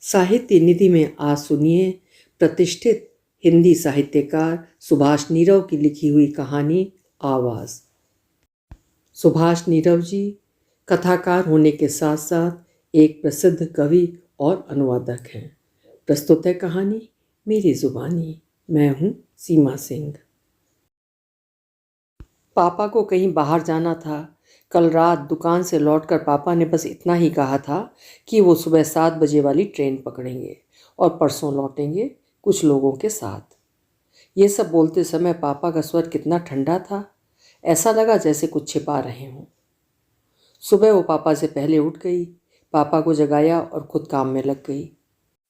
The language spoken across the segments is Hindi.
साहित्य निधि में आज सुनिए प्रतिष्ठित हिंदी साहित्यकार सुभाष नीरव की लिखी हुई कहानी आवाज़। सुभाष नीरव जी कथाकार होने के साथ साथ एक प्रसिद्ध कवि और अनुवादक हैं। प्रस्तुत है कहानी मेरी जुबानी। मैं हूँ सीमा सिंह। पापा को कहीं बाहर जाना था। कल रात दुकान से लौटकर पापा ने बस इतना ही कहा था कि वो सुबह 7 बजे वाली ट्रेन पकड़ेंगे और परसों लौटेंगे कुछ लोगों के साथ। ये सब बोलते समय पापा का स्वर कितना ठंडा था, ऐसा लगा जैसे कुछ छिपा रहे हों। सुबह वो पापा से पहले उठ गई, पापा को जगाया और खुद काम में लग गई।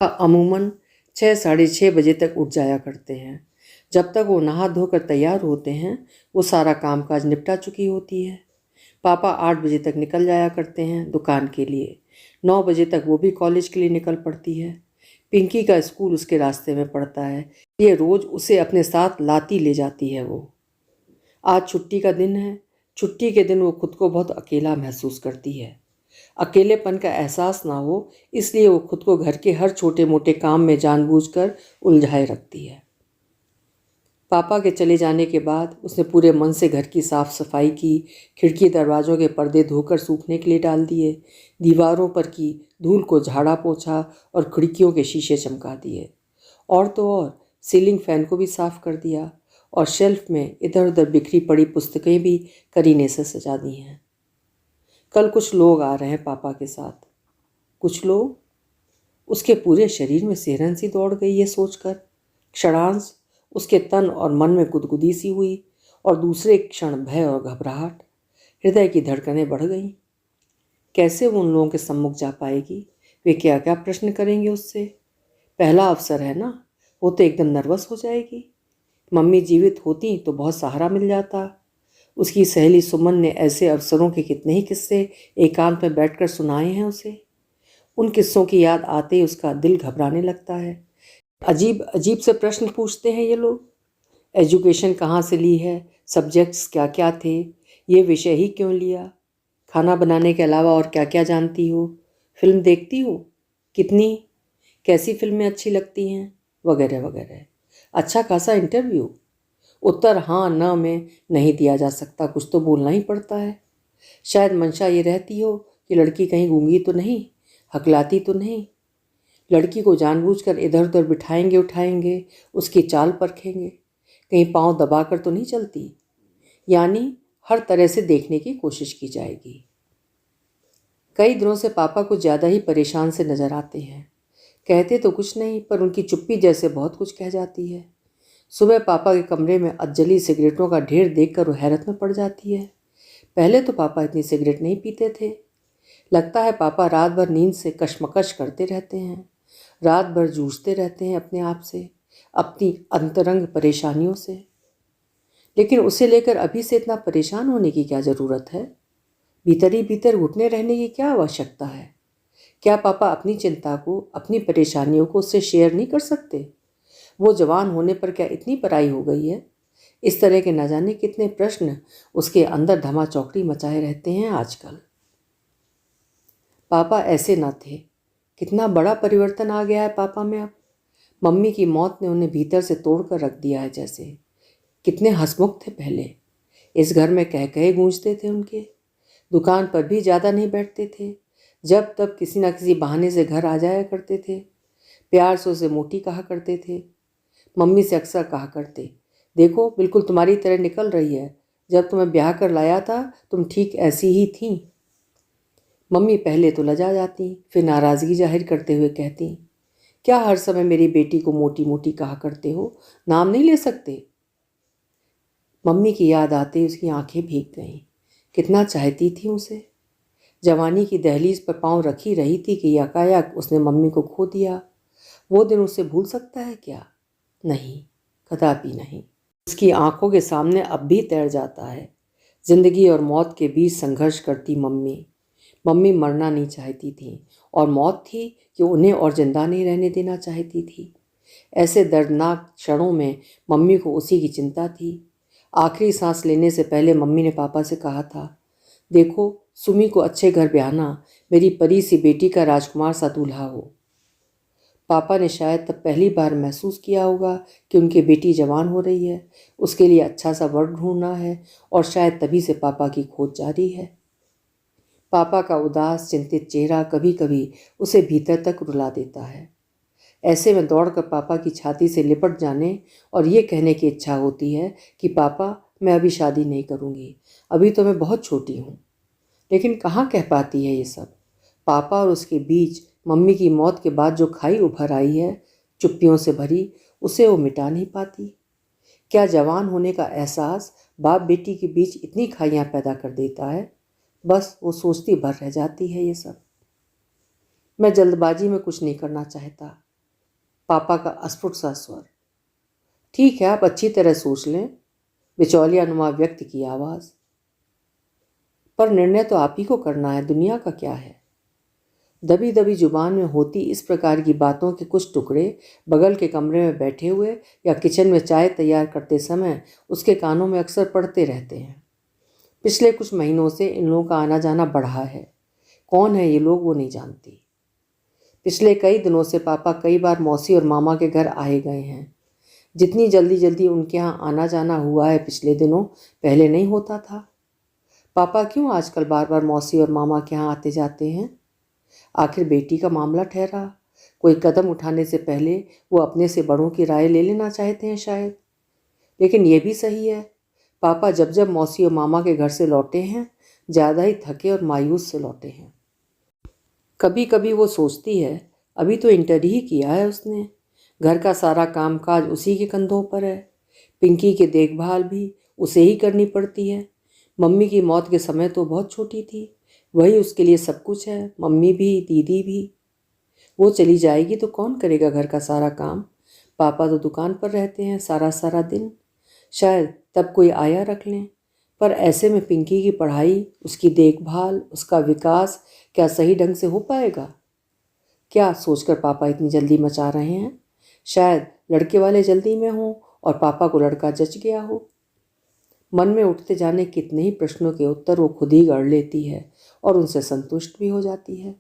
अमूमन 6 साढ़े 6 बजे तक उठ जाया करते हैं। जब तक वो नहा धोकर तैयार होते हैं वो सारा कामकाज निपटा चुकी होती है। पापा 8 बजे तक निकल जाया करते हैं दुकान के लिए। 9 बजे तक वो भी कॉलेज के लिए निकल पड़ती है। पिंकी का स्कूल उसके रास्ते में पड़ता है, ये रोज़ उसे अपने साथ लाती ले जाती है वो। आज छुट्टी का दिन है। छुट्टी के दिन वो खुद को बहुत अकेला महसूस करती है। अकेलेपन का एहसास ना हो इसलिए वो खुद को घर के हर छोटे मोटे काम में जानबूझकर उलझाए रखती है। पापा के चले जाने के बाद उसने पूरे मन से घर की साफ़ सफाई की, खिड़की दरवाज़ों के पर्दे धोकर सूखने के लिए डाल दिए, दीवारों पर की धूल को झाड़ा पोंछा और खिड़कियों के शीशे चमका दिए। और तो और सीलिंग फ़ैन को भी साफ़ कर दिया और शेल्फ में इधर उधर बिखरी पड़ी पुस्तकें भी करीने से सजा दी हैं। कल कुछ लोग आ रहे हैं पापा के साथ। कुछ लोग? उसके पूरे शरीर में सिहरन सी दौड़ गई ये सोचकर। क्षणांश उसके तन और मन में गुदगुदी सी हुई और दूसरे क्षण भय और घबराहट। हृदय की धड़कनें बढ़ गईं। कैसे वो उन लोगों के सम्मुख जा पाएगी? वे क्या क्या प्रश्न करेंगे उससे? पहला अवसर है ना, वो तो एकदम नर्वस हो जाएगी। मम्मी जीवित होती तो बहुत सहारा मिल जाता। उसकी सहेली सुमन ने ऐसे अवसरों के कितने ही किस्से एकांत में बैठकर सुनाए हैं उसे। उन किस्सों की याद आते ही उसका दिल घबराने लगता है। अजीब अजीब से प्रश्न पूछते हैं ये लोग। एजुकेशन कहाँ से ली है, सब्जेक्ट्स क्या क्या थे, ये विषय ही क्यों लिया, खाना बनाने के अलावा और क्या क्या जानती हो, फिल्म देखती हो, कितनी, कैसी फिल्में अच्छी लगती हैं, वगैरह वगैरह। अच्छा खासा इंटरव्यू। उत्तर हाँ न में नहीं दिया जा सकता, कुछ तो बोलना ही पड़ता है। शायद मंशा ये रहती हो कि लड़की कहीं गूंगी तो नहीं, हकलाती तो नहीं। लड़की को जानबूझकर इधर उधर बिठाएंगे उठाएंगे, उसकी चाल परखेंगे, कहीं पाँव दबाकर तो नहीं चलती। यानी हर तरह से देखने की कोशिश की जाएगी। कई दिनों से पापा कुछ ज़्यादा ही परेशान से नज़र आते हैं। कहते तो कुछ नहीं पर उनकी चुप्पी जैसे बहुत कुछ कह जाती है। सुबह पापा के कमरे में अधजली सिगरेटों का ढेर देखकर वो हैरत में पड़ जाती है। पहले तो पापा इतनी सिगरेट नहीं पीते थे। लगता है पापा रात भर नींद से कशमकश करते रहते हैं, रात भर जूझते रहते हैं अपने आप से, अपनी अंतरंग परेशानियों से। लेकिन उसे लेकर अभी से इतना परेशान होने की क्या ज़रूरत है? भीतर ही भीतर घुटने रहने की क्या आवश्यकता है? क्या पापा अपनी चिंता को, अपनी परेशानियों को उससे शेयर नहीं कर सकते? वो जवान होने पर क्या इतनी पराई हो गई है? इस तरह के न जाने कितने प्रश्न उसके अंदर धमा चौकड़ी मचाए रहते हैं आजकल। पापा ऐसे न थे। कितना बड़ा परिवर्तन आ गया है पापा में अब। मम्मी की मौत ने उन्हें भीतर से तोड़कर रख दिया है जैसे। कितने हंसमुख थे पहले। इस घर में कह कहे गूंजते थे उनके। दुकान पर भी ज़्यादा नहीं बैठते थे। जब तब किसी न किसी बहाने से घर आ जाया करते थे। प्यार से उसे मोटी कहा करते थे। मम्मी से अक्सर कहा करते, देखो बिल्कुल तुम्हारी तरह निकल रही है। जब तुम्हें ब्याह कर लाया था तुम ठीक ऐसी ही थीं। मम्मी पहले तो लजा जाती, फिर नाराज़गी जाहिर करते हुए कहती, क्या हर समय मेरी बेटी को मोटी मोटी कहा करते हो, नाम नहीं ले सकते? मम्मी की याद आते ही उसकी आंखें भीग गईं। कितना चाहती थी उसे। जवानी की दहलीज पर पांव रखी रही थी कि यकायक उसने मम्मी को खो दिया। वो दिन उसे भूल सकता है क्या? नहीं, कदापि नहीं। उसकी आंखों के सामने अब भी तैर जाता है। जिंदगी और मौत के बीच संघर्ष करती मम्मी। मम्मी मरना नहीं चाहती थी और मौत थी कि उन्हें और जिंदा नहीं रहने देना चाहती थी। ऐसे दर्दनाक क्षणों में मम्मी को उसी की चिंता थी। आखिरी सांस लेने से पहले मम्मी ने पापा से कहा था, देखो सुमी को अच्छे घर ब्याहना, मेरी परी सी बेटी का राजकुमार सा दूल्हा हो। पापा ने शायद तब पहली बार महसूस किया होगा कि उनकी बेटी जवान हो रही है, उसके लिए अच्छा सा वर ढूंढना है, और शायद तभी से पापा की खोज जारी है। पापा का उदास चिंतित चेहरा कभी कभी उसे भीतर तक रुला देता है। ऐसे में दौड़कर पापा की छाती से लिपट जाने और ये कहने की इच्छा होती है कि पापा, मैं अभी शादी नहीं करूँगी, अभी तो मैं बहुत छोटी हूँ। लेकिन कहाँ कह पाती है ये सब। पापा और उसके बीच मम्मी की मौत के बाद जो खाई उभर आई है, चुप्पियों से भरी, उसे वो मिटा नहीं पाती। क्या जवान होने का एहसास बाप बेटी के बीच इतनी खाइयाँ पैदा कर देता है? बस वो सोचती भर रह जाती है ये सब। मैं जल्दबाजी में कुछ नहीं करना चाहता। पापा का अस्फुट सा स्वर। ठीक है, आप अच्छी तरह सोच लें, बिचौलिया नुमा व्यक्त की आवाज़। पर निर्णय तो आप ही को करना है, दुनिया का क्या है। दबी दबी जुबान में होती इस प्रकार की बातों के कुछ टुकड़े बगल के कमरे में बैठे हुए या किचन में चाय तैयार करते समय उसके कानों में अक्सर पड़ते रहते हैं। पिछले कुछ महीनों से इन लोगों का आना जाना बढ़ा है। कौन है ये लोग वो नहीं जानती। पिछले कई दिनों से पापा कई बार मौसी और मामा के घर आए गए हैं। जितनी जल्दी जल्दी उनके यहाँ आना जाना हुआ है पिछले दिनों, पहले नहीं होता था। पापा क्यों आजकल बार बार मौसी और मामा के यहाँ आते जाते हैं? आखिर बेटी का मामला ठहरा, कोई कदम उठाने से पहले वो अपने से बड़ों की राय ले लेना चाहते हैं शायद। लेकिन ये भी सही है, पापा जब जब मौसी और मामा के घर से लौटे हैं, ज़्यादा ही थके और मायूस से लौटे हैं। कभी कभी वो सोचती है, अभी तो इंटर ही किया है उसने, घर का सारा कामकाज उसी के कंधों पर है, पिंकी की देखभाल भी उसे ही करनी पड़ती है। मम्मी की मौत के समय तो बहुत छोटी थी, वही उसके लिए सब कुछ है, मम्मी भी दीदी भी। वो चली जाएगी तो कौन करेगा घर का सारा काम? पापा तो दुकान पर रहते हैं सारा सारा दिन, शायद तब कोई आया रख लें। पर ऐसे में पिंकी की पढ़ाई, उसकी देखभाल, उसका विकास क्या सही ढंग से हो पाएगा? क्या सोचकर पापा इतनी जल्दी मचा रहे हैं? शायद लड़के वाले जल्दी में हों और पापा को लड़का जच गया हो। मन में उठते जाने कितने ही प्रश्नों के उत्तर वो खुद ही गढ़ लेती है और उनसे संतुष्ट भी हो जाती है।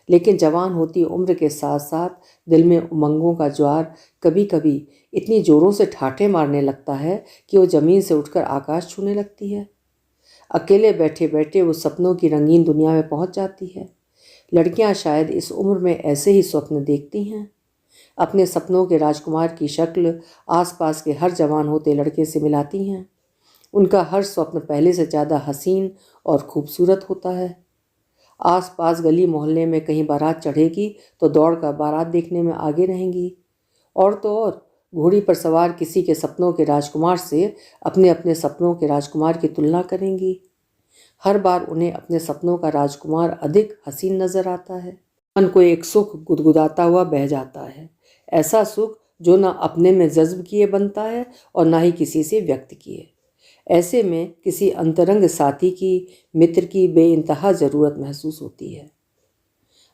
लेकिन जवान होती उम्र के साथ साथ दिल में उमंगों का ज्वार कभी कभी इतनी जोरों से ठाठे मारने लगता है कि वो जमीन से उठकर आकाश छूने लगती है। अकेले बैठे बैठे वो सपनों की रंगीन दुनिया में पहुंच जाती है। लड़कियां शायद इस उम्र में ऐसे ही स्वप्न देखती हैं, अपने सपनों के राजकुमार की शक्ल आसपास के हर जवान होते लड़के से मिलाती हैं। उनका हर स्वप्न पहले से ज़्यादा हसीन और खूबसूरत होता है। आसपास गली मोहल्ले में कहीं बारात चढ़ेगी तो दौड़कर बारात देखने में आगे रहेंगी। और तो और घोड़ी पर सवार किसी के सपनों के राजकुमार से अपने अपने सपनों के राजकुमार की तुलना करेंगी। हर बार उन्हें अपने सपनों का राजकुमार अधिक हसीन नजर आता है। मन को एक सुख गुदगुदाता हुआ बह जाता है, ऐसा सुख जो न अपने में जज्ब किए बनता है और न ही किसी से व्यक्त किए। ऐसे में किसी अंतरंग साथी की, मित्र की बेइंतहा ज़रूरत महसूस होती है।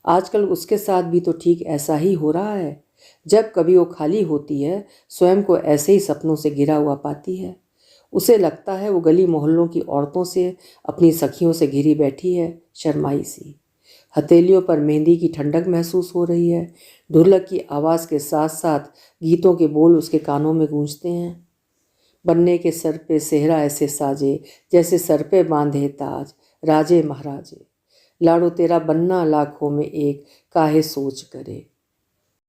आजकल उसके साथ भी तो ठीक ऐसा ही हो रहा है। जब कभी वो खाली होती है, स्वयं को ऐसे ही सपनों से घिरा हुआ पाती है। उसे लगता है वो गली मोहल्लों की औरतों से, अपनी सखियों से घिरी बैठी है, शर्माई सी। हथेलियों पर मेहंदी की ठंडक महसूस हो रही है। ढोलक की आवाज़ के साथ साथ गीतों के बोल उसके कानों में गूंजते हैं। बन्ने के सर पे सेहरा ऐसे साजे, जैसे सर पे बांधे ताज, राजे महाराजे। लाड़ो तेरा बन्ना लाखों में एक, काहे सोच करे।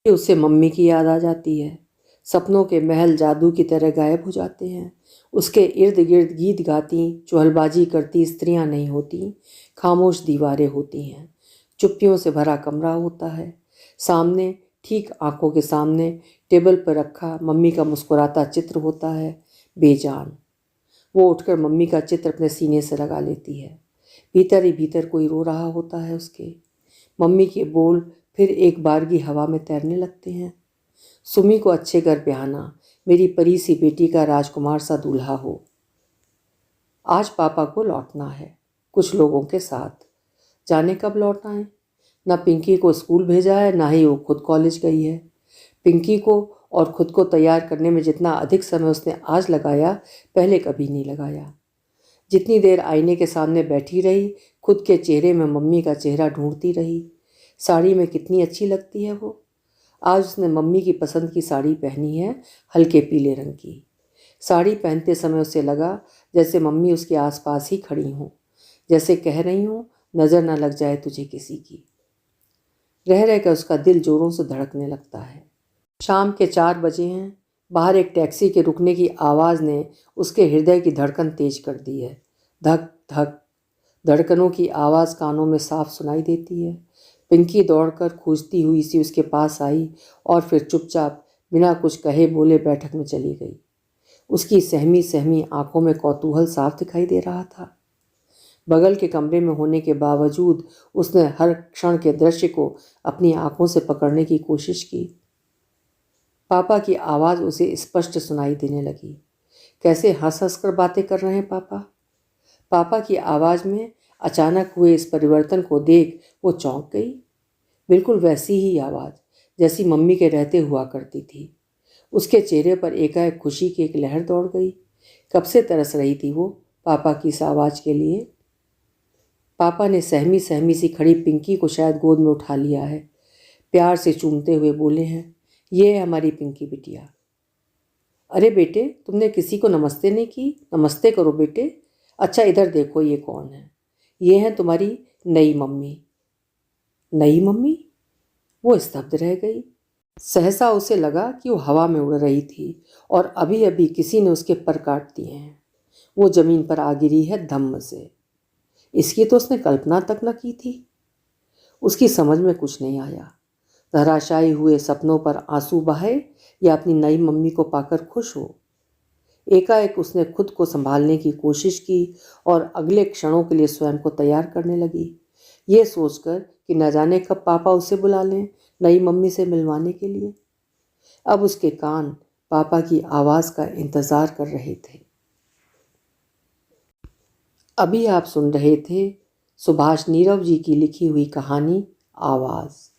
उसे मम्मी की याद आ जाती है। सपनों के महल जादू की तरह गायब हो जाते हैं। उसके इर्द गिर्द गीत गाती, चुहलबाजी करती स्त्रियां नहीं होती, खामोश दीवारें होती हैं। चुप्पियों से भरा कमरा होता है। सामने, ठीक आंखों के सामने, टेबल पर रखा मम्मी का मुस्कुराता चित्र होता है, बेजान। वो उठकर मम्मी का चित्र अपने सीने से लगा लेती है। भीतर ही भीतर कोई रो रहा होता है उसके। मम्मी के बोल फिर एक बारगी हवा में तैरने लगते हैं। सुमी को अच्छे घर ब्याहना, मेरी परी सी बेटी का राजकुमार सा दूल्हा हो। आज पापा को लौटना है, कुछ लोगों के साथ। जाने कब लौटना है। ना पिंकी को स्कूल भेजा है, ना ही वो खुद कॉलेज गई है। पिंकी को और खुद को तैयार करने में जितना अधिक समय उसने आज लगाया, पहले कभी नहीं लगाया। जितनी देर आईने के सामने बैठी रही, खुद के चेहरे में मम्मी का चेहरा ढूंढती रही। साड़ी में कितनी अच्छी लगती है वो। आज उसने मम्मी की पसंद की साड़ी पहनी है, हल्के पीले रंग की। साड़ी पहनते समय उसे लगा जैसे मम्मी उसके आसपास ही खड़ी हों, जैसे कह रही हूँ नज़र न लग जाए तुझे किसी की। रह रहकर उसका दिल जोरों से धड़कने लगता है। शाम के 4 बजे हैं। बाहर एक टैक्सी के रुकने की आवाज़ ने उसके हृदय की धड़कन तेज कर दी है। धक धक धड़कनों की आवाज़ कानों में साफ सुनाई देती है। पिंकी दौड़कर खूंजती हुई सी उसके पास आई और फिर चुपचाप बिना कुछ कहे बोले बैठक में चली गई। उसकी सहमी सहमी आंखों में कौतूहल साफ दिखाई दे रहा था। बगल के कमरे में होने के बावजूद उसने हर क्षण के दृश्य को अपनी आंखों से पकड़ने की कोशिश की। पापा की आवाज़ उसे स्पष्ट सुनाई देने लगी। कैसे हंस हंस कर बातें कर रहे हैं पापा। पापा की आवाज़ में अचानक हुए इस परिवर्तन को देख वो चौंक गई। बिल्कुल वैसी ही आवाज़ जैसी मम्मी के रहते हुआ करती थी। उसके चेहरे पर एकाएक खुशी की एक लहर दौड़ गई। कब से तरस रही थी वो पापा की इस आवाज़ के लिए। पापा ने सहमी सहमी सी खड़ी पिंकी को शायद गोद में उठा लिया है। प्यार से चूमते हुए बोले हैं, ये है हमारी पिंकी बिटिया। अरे बेटे, तुमने किसी को नमस्ते नहीं की, नमस्ते करो बेटे। अच्छा इधर देखो, ये कौन है? ये है तुम्हारी नई मम्मी। नई मम्मी? वो स्तब्ध रह गई। सहसा उसे लगा कि वो हवा में उड़ रही थी और अभी अभी किसी ने उसके पर काट दिए हैं। वो जमीन पर आ गिरी है धम्म से। इसकी तो उसने कल्पना तक न की थी। उसकी समझ में कुछ नहीं आया। धराशायी हुए सपनों पर आंसू बहाए या अपनी नई मम्मी को पाकर खुश हो। एकाएक उसने खुद को संभालने की कोशिश की और अगले क्षणों के लिए स्वयं को तैयार करने लगी, ये सोचकर कि न जाने कब पापा उसे बुला लें नई मम्मी से मिलवाने के लिए। अब उसके कान पापा की आवाज़ का इंतज़ार कर रहे थे। अभी आप सुन रहे थे सुभाष नीरव जी की लिखी हुई कहानी आवाज़।